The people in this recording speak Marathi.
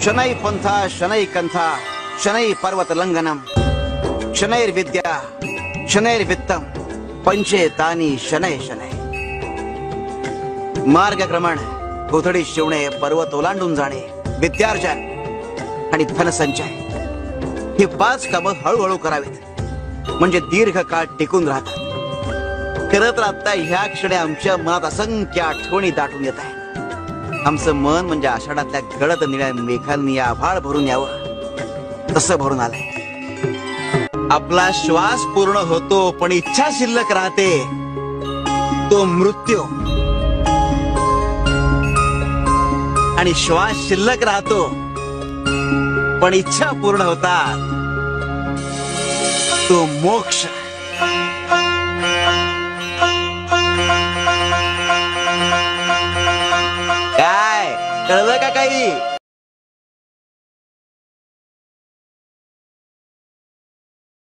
शनै पंथा शनै कंथा शनै पर्वत लंघनम शनैर्विद्या शनैर्वित्तम पंचे तानी शनै शनै। मार्गक्रमण, कोथडी शिवणे, पर्वत ओलांडून जाणे, विद्यार्जन आणि धनसंचय ही 5 कामं हळूहळू करावीत म्हणजे दीर्घकाळ टिकून राहतात। खरं तर आता ह्या क्षणी आमच्या मनात असंख्य आठवणी दाटून येत आहे। आमचं मन म्हणजे आषाढातल्या गडद निळ्या मेघांनी आभाळ भरून यावं तसं भरून आलंय। आपला श्वास पूर्ण होतो पण इच्छा शिल्लक राहते, तो मृत्यू। आणि श्वास शिल्लक राहतो पण इच्छा पूर्ण होतात, तो मोक्ष। काय कळलं का काही?